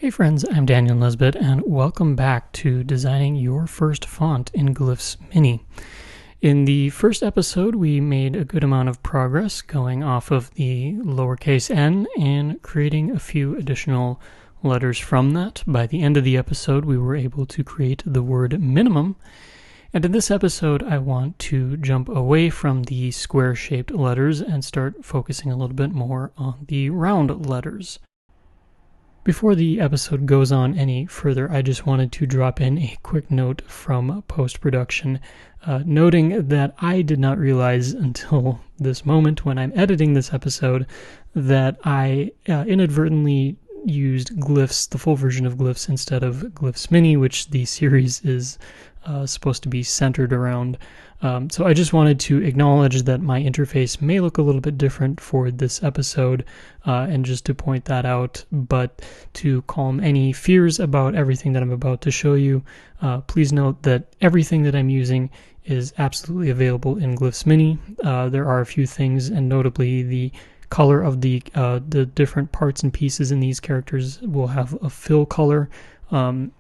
Hey friends, I'm Daniel Nesbitt, and welcome back to designing your first font in Glyphs Mini. In the first episode, we made a good amount of progress going off of the lowercase n and creating a few additional letters from that. By the end of the episode, we were able to create the word minimum. And in this episode, I want to jump away from the square-shaped letters and start focusing a little bit more on the round letters. Before the episode goes on any further, I just wanted to drop in a quick note from post-production, noting that I did not realize until this moment when I'm editing this episode that I inadvertently used Glyphs, the full version of Glyphs, instead of Glyphs Mini, which the series is supposed to be centered around. So I just wanted to acknowledge that my interface may look a little bit different for this episode, and just to point that out, but to calm any fears about everything that I'm about to show you, please note that everything that I'm using is absolutely available in Glyphs Mini. There are a few things, and notably the color of the different parts and pieces in these characters will have a fill color.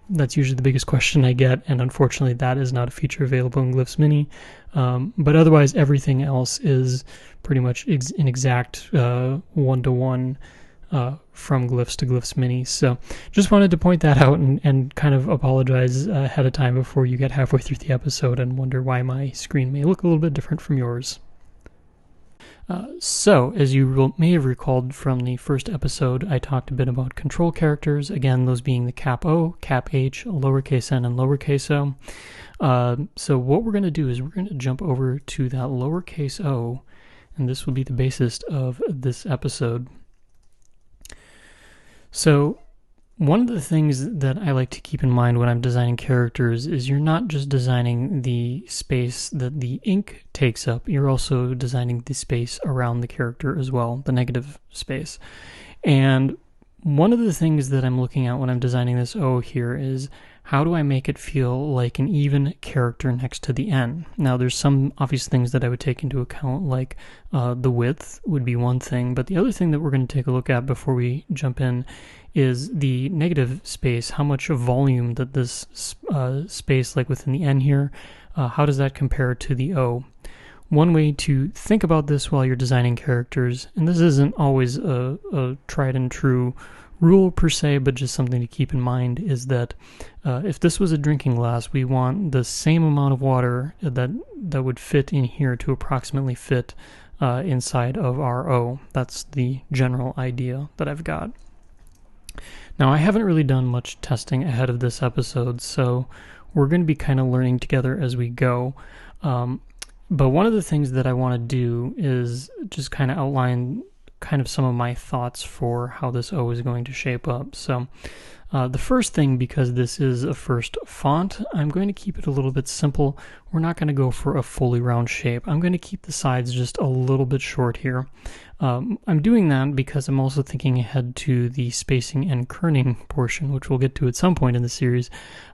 That's usually the biggest question I get, and unfortunately that is not a feature available in Glyphs Mini. But otherwise everything else is pretty much an exact one-to-one from Glyphs to Glyphs Mini. So just wanted to point that out and kind of apologize ahead of time before you get halfway through the episode and wonder why my screen may look a little bit different from yours. So, as you may have recalled from the first episode, I talked a bit about control characters, again, those being the cap O, cap H, lowercase n, and lowercase o. So what we're going to do is we're going to jump over to that lowercase o, and this will be the basis of this episode. So, one of the things that I like to keep in mind when I'm designing characters is you're not just designing the space that the ink takes up, you're also designing the space around the character as well, the negative space. And one of the things that I'm looking at when I'm designing this O here is how do I make it feel like an even character next to the N? Now, there's some obvious things that I would take into account, like the width would be one thing, but the other thing that we're going to take a look at before we jump in is the negative space, how much volume that this space, like within the N here, how does that compare to the O? One way to think about this while you're designing characters, and this isn't always a tried and true rule per se, but just something to keep in mind, is that if this was a drinking glass, we want the same amount of water that would fit in here to approximately fit inside of our O. That's the general idea that I've got. Now, I haven't really done much testing ahead of this episode, so we're going to be kind of learning together as we go. But one of the things that I want to do is just kind of outline kind of some of my thoughts for how this O is going to shape up. So the first thing, because this is a first font, I'm going to keep it a little bit simple. We're not going to go for a fully round shape. I'm going to keep the sides just a little bit short here. I'm doing that because I'm also thinking ahead to the spacing and kerning portion, which we'll get to at some point in the series.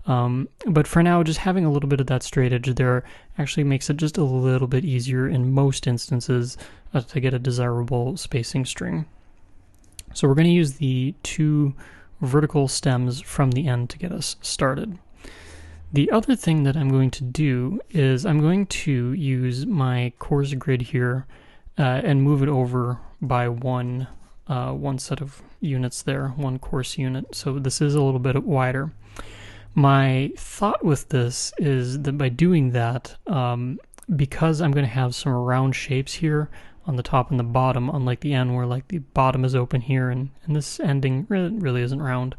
But for now, just having a little bit of that straight edge there actually makes it just a little bit easier in most instances to get a desirable spacing string. So we're going to use the two vertical stems from the end to get us started. The other thing that I'm going to do is I'm going to use my coarse grid here and move it over by one set of units there, one coarse unit. So this is a little bit wider. My thought with this is that by doing that, because I'm going to have some round shapes here on the top and the bottom, unlike the end where like the bottom is open here and this ending really isn't round,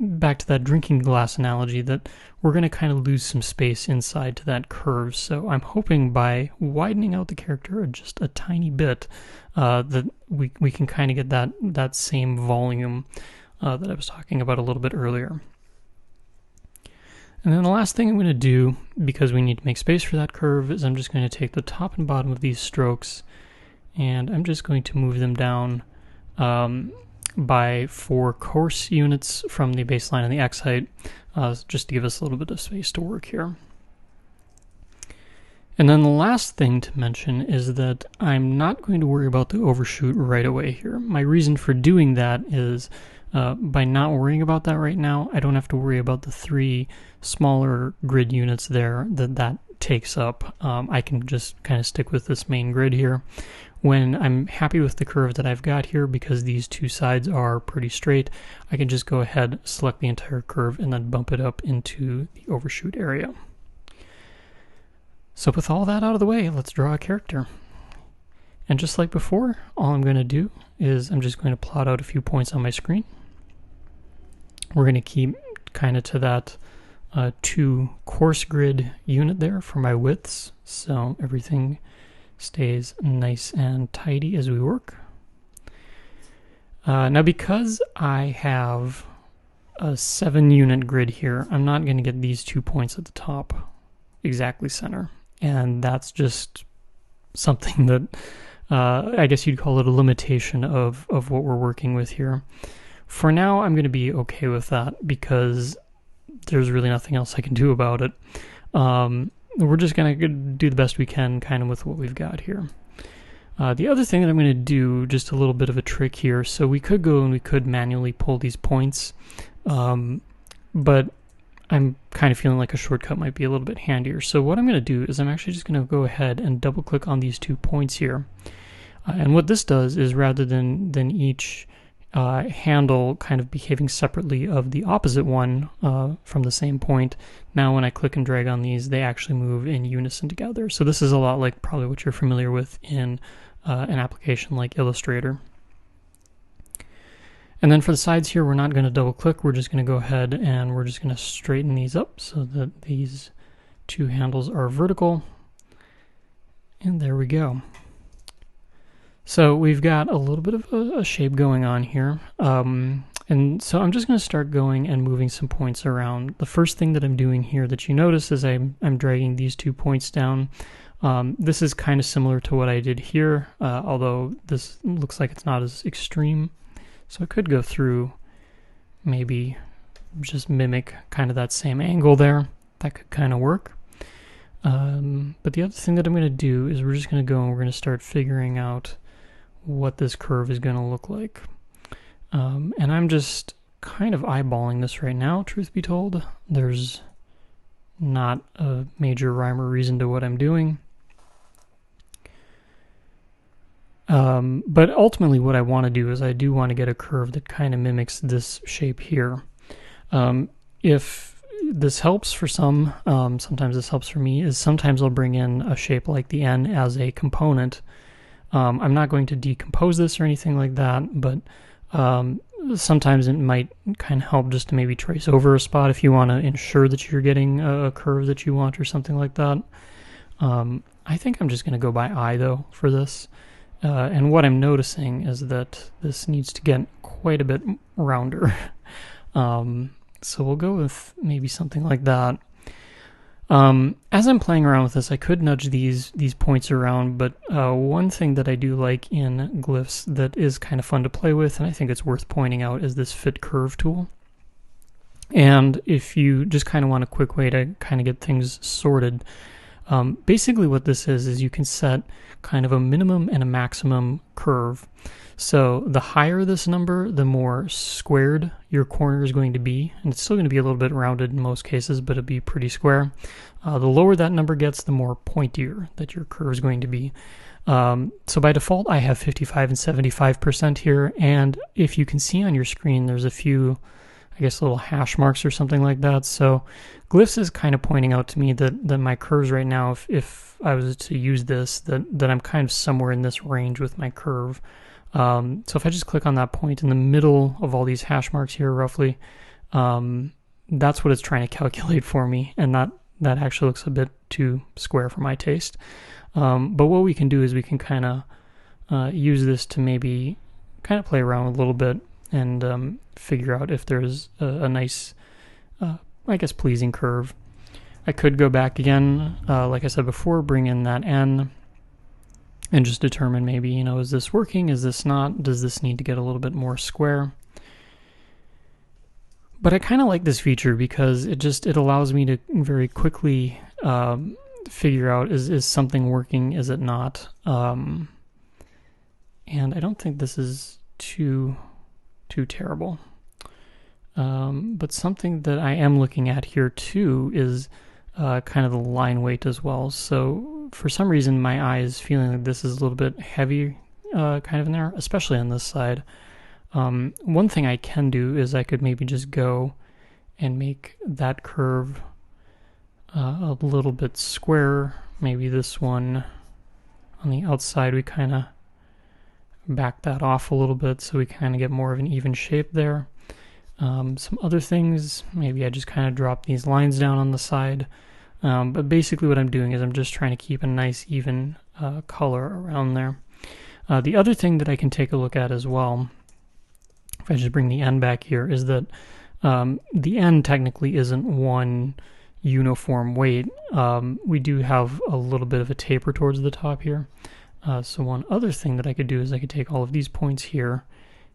back to that drinking glass analogy, that we're going to kind of lose some space inside to that curve. So I'm hoping by widening out the character just a tiny bit that we can kind of get that same volume that I was talking about a little bit earlier. And then the last thing I'm going to do, because we need to make space for that curve, is I'm just going to take the top and bottom of these strokes and I'm just going to move them down by 4 coarse units from the baseline and the X height, just to give us a little bit of space to work here. And then the last thing to mention is that I'm not going to worry about the overshoot right away here. My reason for doing that is By not worrying about that right now, I don't have to worry about the 3 smaller grid units there that takes up. I can just kind of stick with this main grid here. When I'm happy with the curve that I've got here, because these 2 sides are pretty straight, I can just go ahead, select the entire curve, and then bump it up into the overshoot area. So with all that out of the way, let's draw a character. And just like before, all I'm going to do is I'm just going to plot out a few points on my screen. We're going to keep kind of to that 2 coarse grid unit there for my widths, so everything stays nice and tidy as we work. Now because I have a 7 unit grid here, I'm not going to get these 2 points at the top exactly center, and that's just something that I guess you'd call it a limitation of what we're working with here. For now, I'm going to be okay with that because there's really nothing else I can do about it. We're just going to do the best we can kind of with what we've got here. The other thing that I'm going to do, just a little bit of a trick here, so we could go and we could manually pull these points, but I'm kind of feeling like a shortcut might be a little bit handier. So what I'm going to do is I'm actually just going to go ahead and double click on these 2 points here. And what this does is rather than each handle kind of behaving separately of the opposite one from the same point, now when I click and drag on these, they actually move in unison together. So this is a lot like probably what you're familiar with in an application like Illustrator. And then for the sides here, we're not going to double click. We're just going to go ahead and we're just going to straighten these up so that these 2 handles are vertical. And there we go. So we've got a little bit of a shape going on here. And so I'm just going to start going and moving some points around. The first thing that I'm doing here that you notice is I'm dragging these 2 points down. This is kind of similar to what I did here, although this looks like it's not as extreme. So I could go through, maybe just mimic kind of that same angle there. That could kind of work. But the other thing that I'm going to do is we're just going to go and we're going to start figuring out what this curve is going to look like. And I'm just kind of eyeballing this right now, truth be told. There's not a major rhyme or reason to what I'm doing. But ultimately what I want to do is I do want to get a curve that kind of mimics this shape here. If this helps for some, sometimes this helps for me, is sometimes I'll bring in a shape like the N as a component. I'm not going to decompose this or anything like that, but sometimes it might kind of help just to maybe trace over a spot if you want to ensure that you're getting a curve that you want or something like that. I think I'm just going to go by eye though for this. And what I'm noticing is that this needs to get quite a bit rounder. So we'll go with maybe something like that. As I'm playing around with this, I could nudge these points around, but one thing that I do like in Glyphs that is kind of fun to play with, and I think it's worth pointing out, is this Fit Curve tool. And if you just kind of want a quick way to kind of get things sorted, basically what this is you can set kind of a minimum and a maximum curve. So the higher this number, the more squared your corner is going to be, and it's still going to be a little bit rounded in most cases, but it'll be pretty square. The lower that number gets, the more pointier that your curve is going to be. So by default, I have 55 and 75% here, and if you can see on your screen, there's a few, I guess, little hash marks or something like that. So Glyphs is kind of pointing out to me that my curves right now, if I was to use this, that I'm kind of somewhere in this range with my curve. So if I just click on that point in the middle of all these hash marks here, roughly, that's what it's trying to calculate for me, and that actually looks a bit too square for my taste. But what we can do is we can kind of use this to maybe kind of play around a little bit and figure out if there's a nice, I guess, pleasing curve. I could go back again, like I said before, bring in that N, and just determine maybe, you know, is this working? Is this not? Does this need to get a little bit more square? But I kind of like this feature because it allows me to very quickly figure out, is something working? Is it not? And I don't think this is too terrible. But something that I am looking at here too is kind of the line weight as well. So for some reason my eye is feeling like this is a little bit heavy kind of in there, especially on this side. One thing I can do is I could maybe just go and make that curve a little bit squarer. Maybe this one on the outside, we kind of back that off a little bit so we kind of get more of an even shape there. Some other things, maybe I just kind of drop these lines down on the side. But basically what I'm doing is I'm just trying to keep a nice even color around there. The other thing that I can take a look at as well, if I just bring the end back here, is that the end technically isn't one uniform weight. We do have a little bit of a taper towards the top here. So one other thing that I could do is I could take all of these points here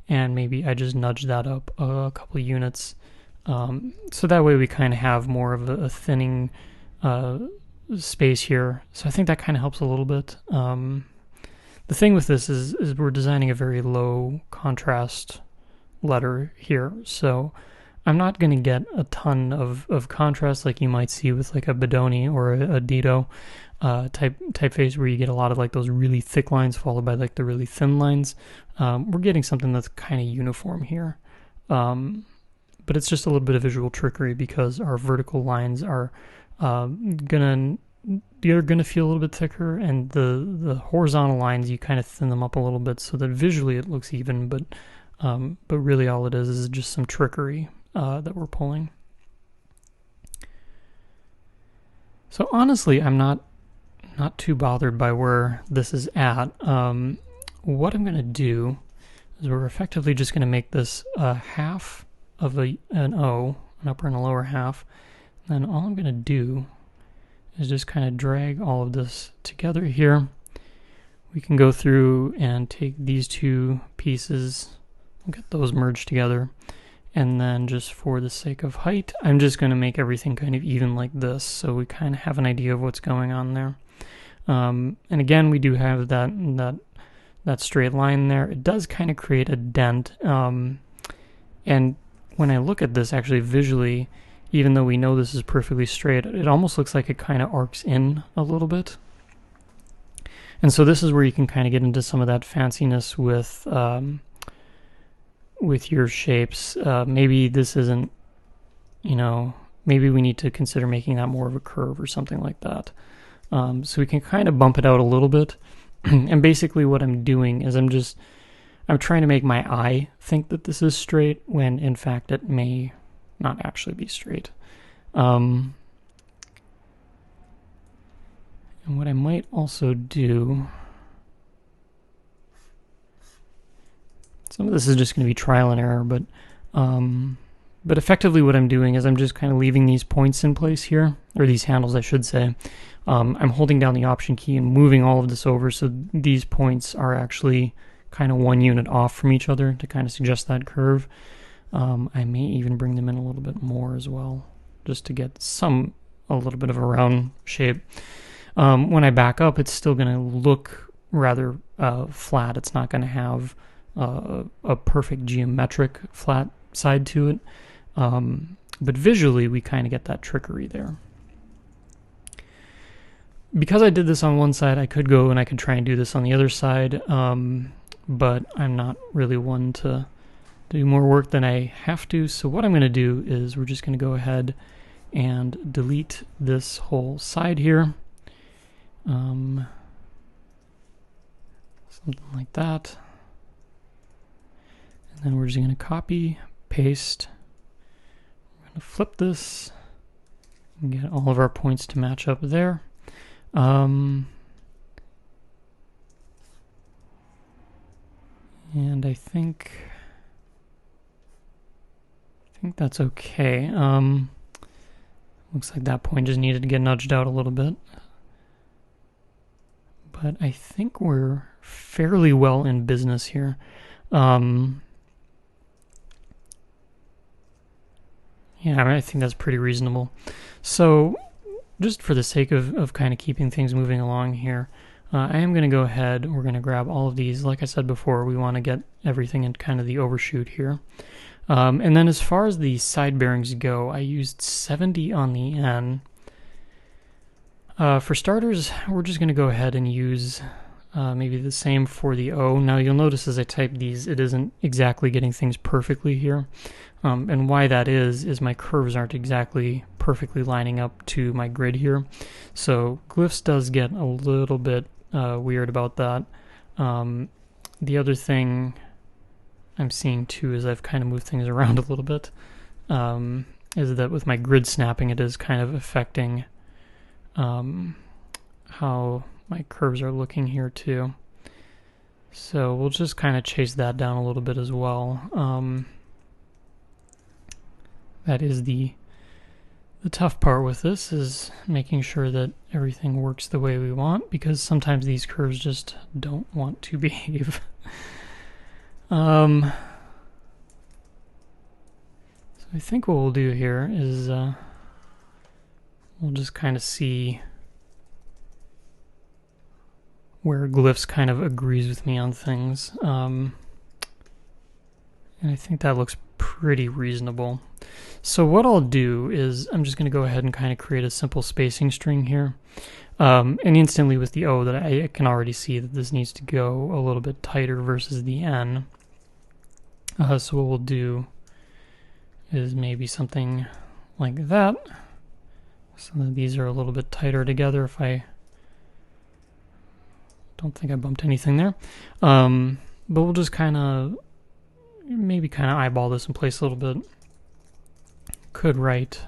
and maybe I just nudge that up a couple of units. So that way we kind of have more of a thinning space here. So I think that kind of helps a little bit. The thing with this is we're designing a very low contrast letter here. So I'm not going to get a ton of contrast like you might see with like a Bedoni or a Dito typeface, where you get a lot of like those really thick lines followed by like the really thin lines. We're getting something that's kind of uniform here. But it's just a little bit of visual trickery because our vertical lines are gonna feel a little bit thicker, and the horizontal lines you kind of thin them up a little bit so that visually it looks even, but really all it is just some trickery that we're pulling. So honestly, I'm not too bothered by where this is at. What I'm going to do is we're effectively just going to make this a half of an O, an upper and a lower half. And then all I'm going to do is just kind of drag all of this together here. We can go through and take these two pieces and get those merged together. And then just for the sake of height, I'm just going to make everything kind of even like this, so we kind of have an idea of what's going on there. And again, we do have that straight line there. It does kind of create a dent. And when I look at this actually visually, even though we know this is perfectly straight, it almost looks like it kind of arcs in a little bit. And so this is where you can kind of get into some of that fanciness with your shapes. Maybe this isn't, maybe we need to consider making that more of a curve or something like that. So we can kind of bump it out a little bit. And basically what I'm doing is I'm trying to make my eye think that this is straight when in fact it may not actually be straight. And what I might also do, some of this is just going to be trial and error, but effectively what I'm doing is I'm just kind of leaving these points in place here, or these handles I should say. I'm holding down the Option key and moving all of this over so these points are actually kind of one unit off from each other to kind of suggest that curve. I may even bring them in a little bit more as well, just to get a little bit of a round shape. When I back up, it's still going to look rather flat. It's not going to have a perfect geometric flat side to it. But visually, we kind of get that trickery there. Because I did this on one side, I could go and I could try and do this on the other side, but I'm not really one to do more work than I have to. So what I'm going to do is we're just going to go ahead and delete this whole side here. Something like that. And then we're just going to copy, paste. We're going to flip this and get all of our points to match up there. And I think that's okay. Looks like that point just needed to get nudged out a little bit. But I think we're fairly well in business here. Yeah, I think that's pretty reasonable. So just for the sake of kind of keeping things moving along here, I am going to go ahead, we're going to grab all of these. Like I said before, we want to get everything in kind of the overshoot here. And then as far as the side bearings go, I used 70 on the N. For starters, we're just going to go ahead and use maybe the same for the O. Now you'll notice as I type these, it isn't exactly getting things perfectly here. And why that is my curves aren't exactly perfectly lining up to my grid here. So Glyphs does get a little bit weird about that. The other thing I'm seeing too is I've kind of moved things around a little bit, is that with my grid snapping it is kind of affecting how my curves are looking here too. So we'll just kind of chase that down a little bit as well. That is the tough part with this, is making sure that everything works the way we want, because sometimes these curves just don't want to behave. So I think what we'll do here is we'll just kind of see where Glyphs kind of agrees with me on things. And I think that looks pretty reasonable. So what I'll do is I'm just going to go ahead and kind of create a simple spacing string here. And instantly with the O that I can already see that this needs to go a little bit tighter versus the N. So what we'll do is maybe something like that, so that these are a little bit tighter together. If I don't think I bumped anything there. But we'll just maybe kind of eyeball this in place a little bit. Could write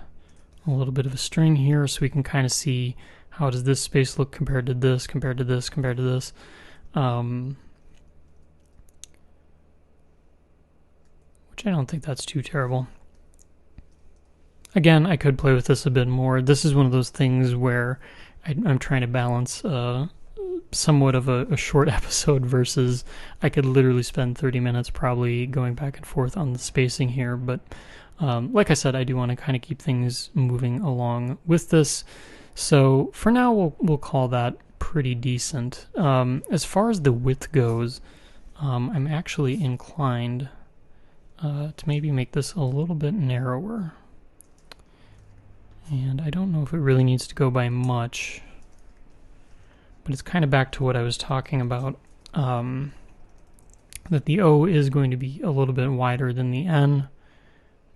a little bit of a string here so we can kind of see how does this space look compared to this, compared to this, compared to this. Which I don't think that's too terrible. Again, I could play with this a bit more. This is one of those things where I'm trying to balance somewhat of a short episode versus I could literally spend 30 minutes probably going back and forth on the spacing here. But like I said, I do want to kind of keep things moving along with this. So for now, we'll call that pretty decent. As far as the width goes, I'm actually inclined to maybe make this a little bit narrower. And I don't know if it really needs to go by much, but it's kind of back to what I was talking about, that the O is going to be a little bit wider than the N,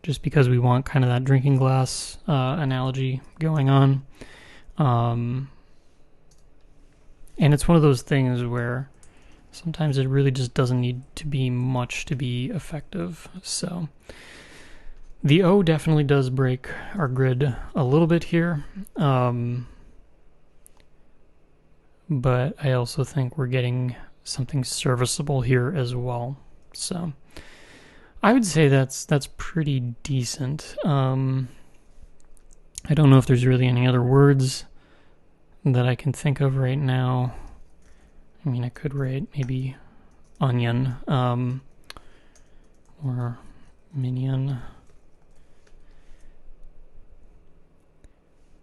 just because we want kind of that drinking glass analogy going on. And it's one of those things where sometimes it really just doesn't need to be much to be effective. So the O definitely does break our grid a little bit here. But I also think we're getting something serviceable here as well. So I would say that's pretty decent. I don't know if there's really any other words that I can think of right now. I mean, I could write maybe onion, or minion.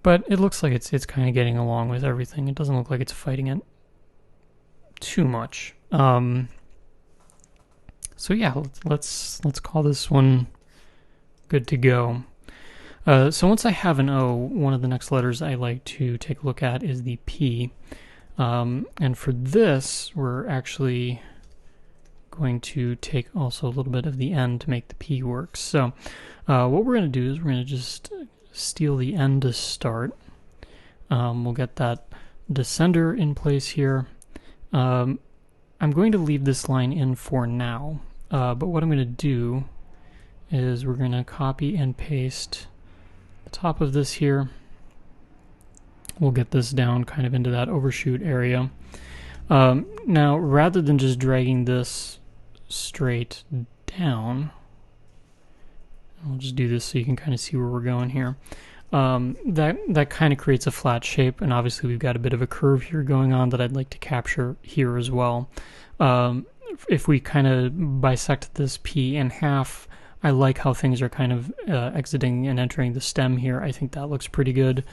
But it looks like it's kind of getting along with everything. It doesn't look like it's fighting it too much. So yeah, let's call this one good to go. So once I have an O, one of the next letters I like to take a look at is the P. And for this, we're actually going to take also a little bit of the N to make the P work. So what we're going to do is we're going to just steal the N to start. We'll get that descender in place here. I'm going to leave this line in for now, but what I'm going to do is we're going to copy and paste the top of this here. We'll get this down kind of into that overshoot area. Now, rather than just dragging this straight down, I'll just do this so you can kind of see where we're going here. That kind of creates a flat shape, and obviously we've got a bit of a curve here going on that I'd like to capture here as well. If we kind of bisect this P in half, I like how things are kind of exiting and entering the stem here. I think that looks pretty good.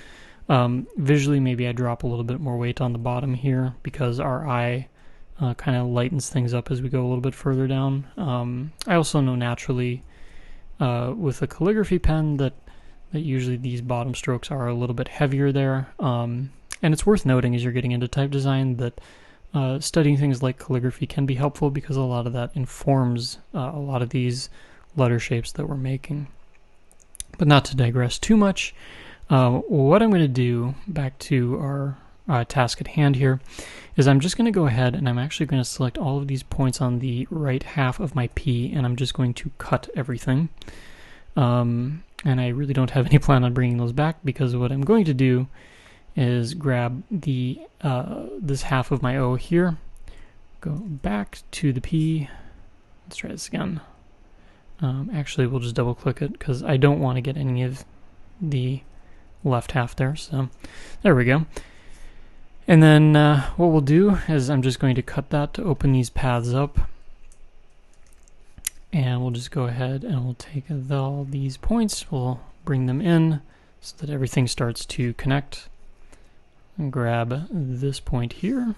Visually, maybe I drop a little bit more weight on the bottom here because our eye kind of lightens things up as we go a little bit further down. I also know naturally with a calligraphy pen that usually these bottom strokes are a little bit heavier there. And it's worth noting as you're getting into type design that studying things like calligraphy can be helpful because a lot of that informs a lot of these letter shapes that we're making. But not to digress too much, what I'm going to do, back to our task at hand here, is I'm just going to go ahead and I'm actually going to select all of these points on the right half of my P, and I'm just going to cut everything. And I really don't have any plan on bringing those back, because what I'm going to do is grab the this half of my O here, go back to the P. Let's try this again. Actually, we'll just double click it because I don't want to get any of the left half there. So there we go. And then what we'll do is I'm just going to cut that to open these paths up. And we'll just go ahead and we'll take all these points, we'll bring them in so that everything starts to connect. And grab this point here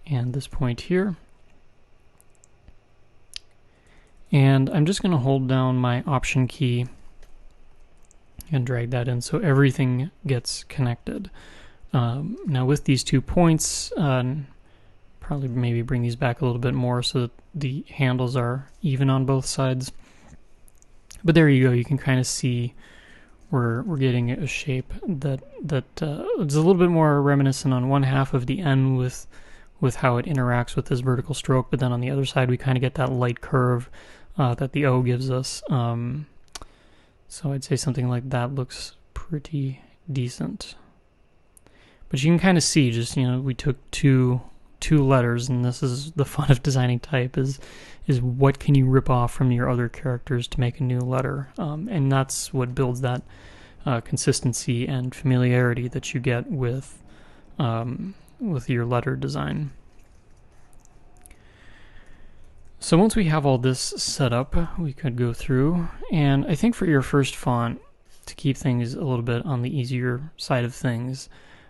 and this point here. And I'm just going to hold down my Option key and drag that in so everything gets connected. Now with these 2 points, probably maybe bring these back a little bit more so that the handles are even on both sides. But there you go, you can kind of see we're getting a shape that is a little bit more reminiscent on one half of the N with how it interacts with this vertical stroke, but then on the other side we kind of get that light curve that the O gives us. So I'd say something like that looks pretty decent. But you can kind of see, just, we took two letters, and this is the fun of designing type, is what can you rip off from your other characters to make a new letter, and that's what builds that consistency and familiarity that you get with your letter design. So once we have all this set up, we could go through, and I think for your first font, to keep things a little bit on the easier side of things,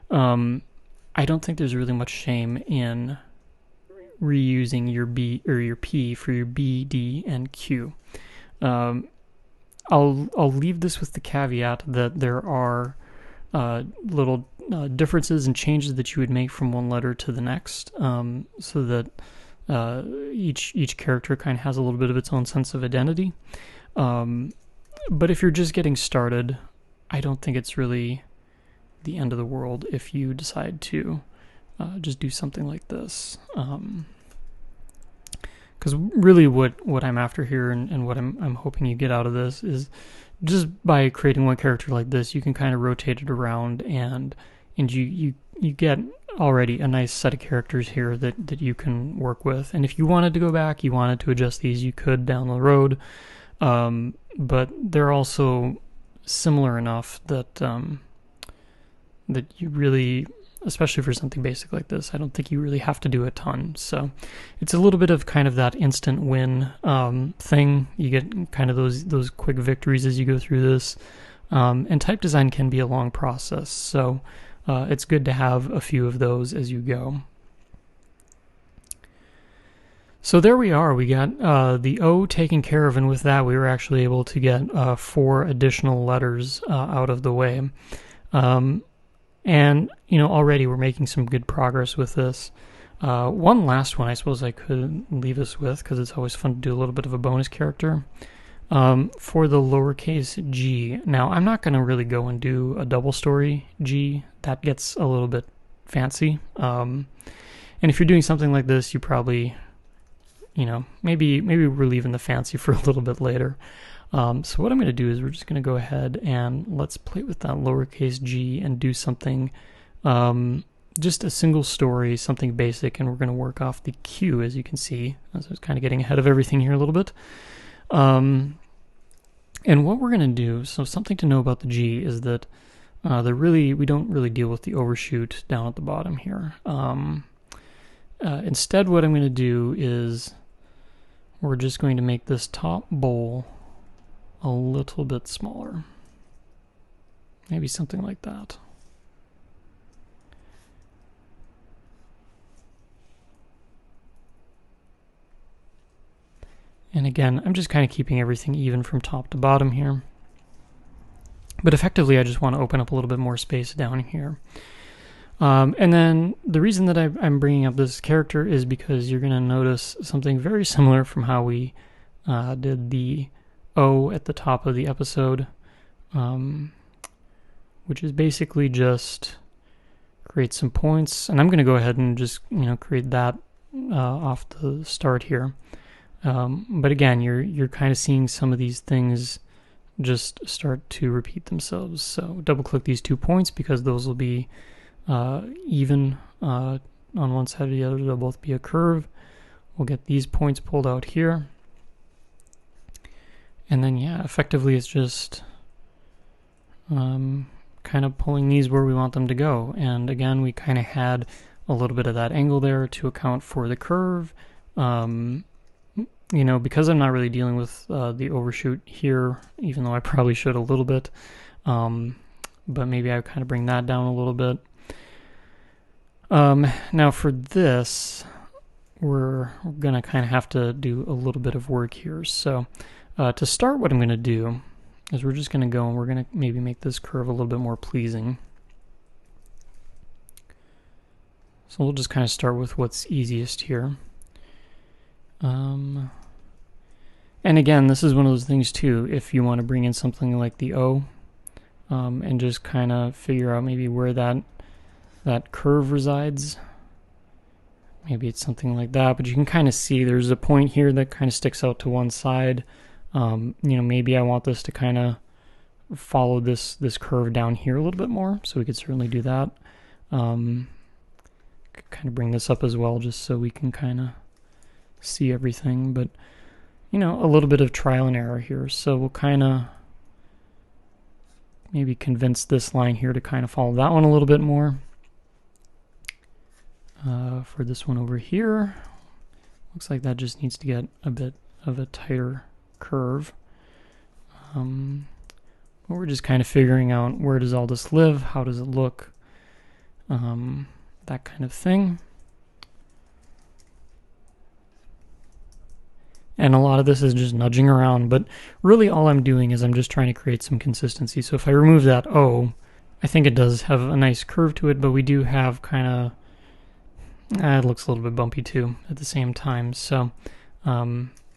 I don't think there's really much shame in reusing your B or your P for your B, D, and Q. I'll leave this with the caveat that there are little differences and changes that you would make from one letter to the next, so that each character kind of has a little bit of its own sense of identity. But if you're just getting started, I don't think it's really the end of the world if you decide to just do something like this. Because really what I'm after here and what I'm hoping you get out of this is just by creating one character like this, you can kind of rotate it around and you get already a nice set of characters here that you can work with. And if you wanted to go back, you wanted to adjust these, you could down the road. But they're also similar enough that that you really, especially for something basic like this, I don't think you really have to do a ton. So it's a little bit of kind of that instant win thing. You get kind of those quick victories as you go through this. And type design can be a long process, so it's good to have a few of those as you go. So there we are. We got the O taken care of, and with that we were actually able to get 4 additional letters out of the way. And, already we're making some good progress with this. One last one I suppose I could leave us with, because it's always fun to do a little bit of a bonus character. For the lowercase g. Now, I'm not going to really go and do a double story G. That gets a little bit fancy. And if you're doing something like this, you probably, maybe we're leaving the fancy for a little bit later. So what I'm going to do is we're just going to go ahead and let's play with that lowercase g and do something, just a single story, something basic, and we're going to work off the Q, as you can see. So I was kind of getting ahead of everything here a little bit. And what we're going to do, so something to know about the G is that we don't really deal with the overshoot down at the bottom here. Instead, what I'm going to do is we're just going to make this top bowl a little bit smaller. Maybe something like that. And again, I'm just kind of keeping everything even from top to bottom here. But effectively, I just want to open up a little bit more space down here. And then the reason that I'm bringing up this character is because you're going to notice something very similar from how we did the O at the top of the episode, which is basically just create some points. And I'm going to go ahead and just create that off the start here. But again, you're kind of seeing some of these things just start to repeat themselves. So double click these 2 points because those will be even on one side or the other. They'll both be a curve. We'll get these points pulled out here. And then, yeah, effectively it's just kind of pulling these where we want them to go. And again, we kind of had a little bit of that angle there to account for the curve. Because I'm not really dealing with the overshoot here, even though I probably should a little bit. But maybe I would kind of bring that down a little bit. Now for this, we're going to kind of have to do a little bit of work here. So to start, what I'm going to do is we're just going to go and we're going to maybe make this curve a little bit more pleasing. So we'll just kind of start with what's easiest here. And again, this is one of those things too, if you want to bring in something like the O, and just kind of figure out maybe where that curve resides. Maybe it's something like that, but you can kind of see there's a point here that kind of sticks out to one side. Maybe I want this to kind of follow this curve down here a little bit more, so we could certainly do that. Kind of bring this up as well, just so we can kind of see everything, but a little bit of trial and error here. So we'll kind of maybe convince this line here to kind of follow that one a little bit more. For this one over here, looks like that just needs to get a bit of a tighter curve. But we're just kind of figuring out where does all this live, how does it look, that kind of thing. And a lot of this is just nudging around, but really all I'm doing is I'm just trying to create some consistency. So if I remove that O, I think it does have a nice curve to it, but we do have kind of, it looks a little bit bumpy too at the same time. So,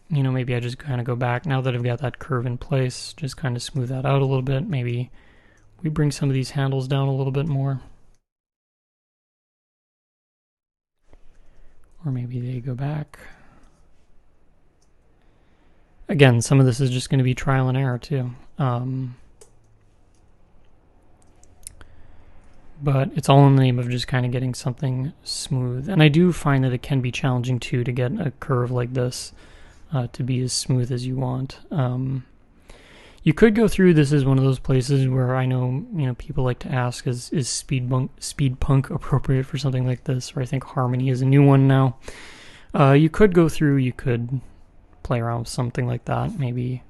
maybe I just kind of go back now that I've got that curve in place, just kind of smooth that out a little bit. Maybe we bring some of these handles down a little bit more. Or maybe they go back. Again, some of this is just going to be trial and error too. But it's all in the name of just kind of getting something smooth. And I do find that it can be challenging too to get a curve like this to be as smooth as you want. You could go through, this is one of those places where I know, people like to ask, is speed punk appropriate for something like this? Or I think harmony is a new one now. You could go through, you could play around with something like that. Maybe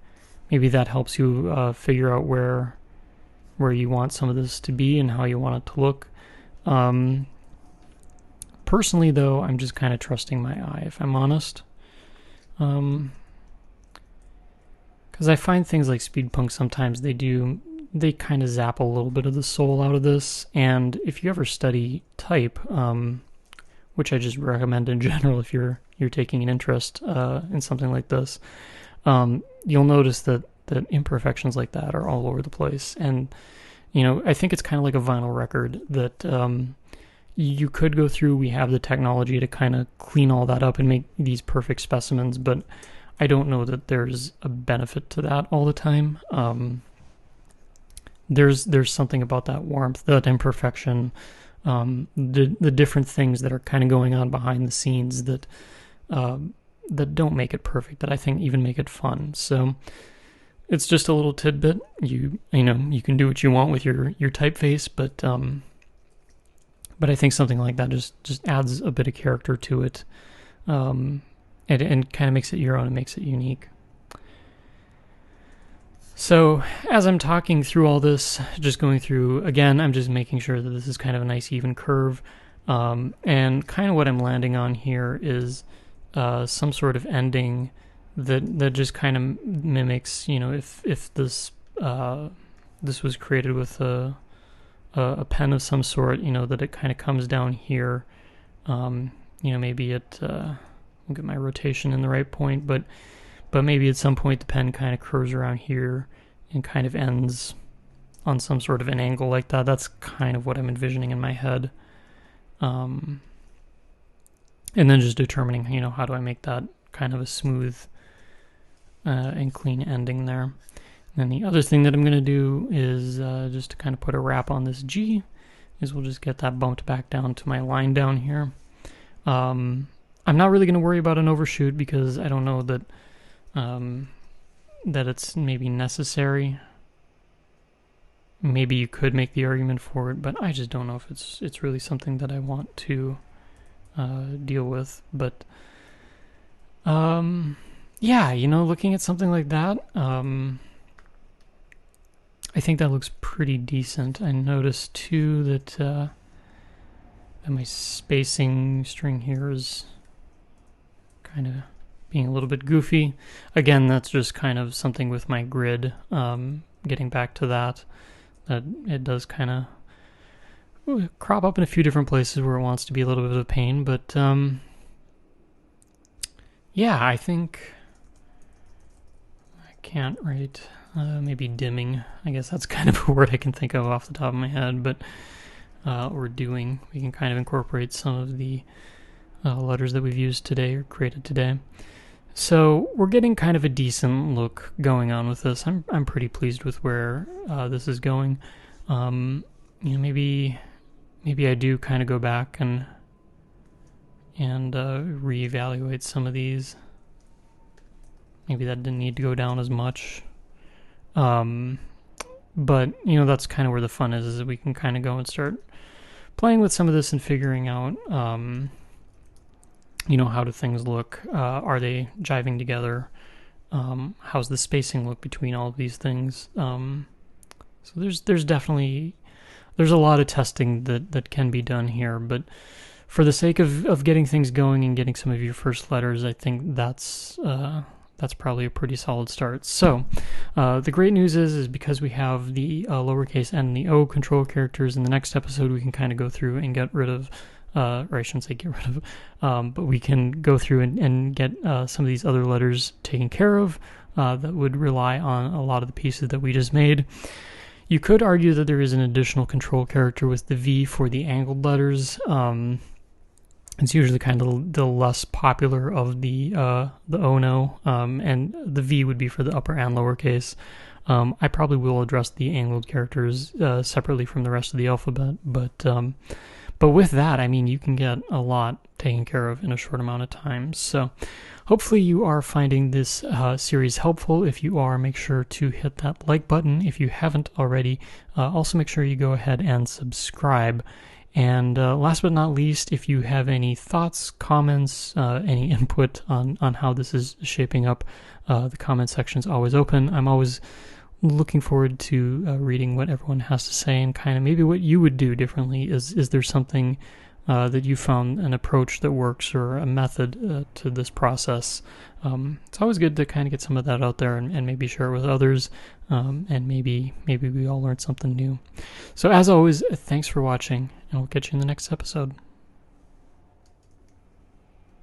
that helps you figure out where you want some of this to be and how you want it to look. Personally, though, I'm just kind of trusting my eye, if I'm honest. Because I find things like speed punk sometimes they kind of zap a little bit of the soul out of this. And if you ever study type, which I just recommend in general if you're taking an interest in something like this, you'll notice that imperfections like that are all over the place. And I think it's kind of like a vinyl record that you could go through. We have the technology to kind of clean all that up and make these perfect specimens, but I don't know that there's a benefit to that all the time. There's something about that warmth, that imperfection, the different things that are kind of going on behind the scenes that don't make it perfect, that I think even make it fun. So it's just a little tidbit. You can do what you want with your typeface, but I think something like that just adds a bit of character to it, and kind of makes it your own and makes it unique. So as I'm talking through all this, just going through, again, I'm just making sure that this is kind of a nice even curve, and kind of what I'm landing on here is some sort of ending that just kind of mimics, if this this was created with a pen of some sort, that it kind of comes down here. Maybe it I'll get my rotation in the right point, but maybe at some point the pen kind of curves around here and kind of ends on some sort of an angle like that. That's kind of what I'm envisioning in my head. And then just determining, how do I make that kind of a smooth and clean ending there. And then the other thing that I'm going to do is just to kind of put a wrap on this G, is we'll just get that bumped back down to my line down here. I'm not really going to worry about an overshoot because I don't know that that it's maybe necessary. Maybe you could make the argument for it, but I just don't know if it's really something that I want to deal with. But yeah, looking at something like that, I think that looks pretty decent. I noticed too that my spacing string here is kind of being a little bit goofy. Again, that's just kind of something with my grid. Getting back to that it does kind of crop up in a few different places where it wants to be a little bit of a pain. But yeah, I think I can't write. Maybe dimming. I guess that's kind of a word I can think of off the top of my head. But or doing. We can kind of incorporate some of the letters that we've used today or created today. So we're getting kind of a decent look going on with this. I'm pretty pleased with where this is going. Maybe I do kind of go back and reevaluate some of these. Maybe that didn't need to go down as much. But that's kind of where the fun is that we can kind of go and start playing with some of this and figuring out how do things look? Are they jiving together? How's the spacing look between all of these things? So there's definitely a lot of testing that can be done here, but for the sake of getting things going and getting some of your first letters, I think that's probably a pretty solid start. So the great news is because we have the lowercase n and the O control characters, in the next episode we can kind of go through and get rid of or I shouldn't say get rid of, but we can go through and get some of these other letters taken care of that would rely on a lot of the pieces that we just made. You could argue that there is an additional control character with the V for the angled letters. It's usually kind of the less popular of the O-No, and the V would be for the upper and lowercase. I probably will address the angled characters separately from the rest of the alphabet, but with that, I mean, you can get a lot taken care of in a short amount of time. So hopefully you are finding this series helpful. If you are, make sure to hit that like button. If you haven't already, also make sure you go ahead and subscribe. And last but not least, if you have any thoughts, comments, any input on how this is shaping up, the comment section is always open. I'm always looking forward to reading what everyone has to say and kind of maybe what you would do differently. Is there something that you found an approach that works or a method to this process? It's always good to kind of get some of that out there and maybe share it with others, and maybe we all learned something new. So as always, thanks for watching, and we'll catch you in the next episode.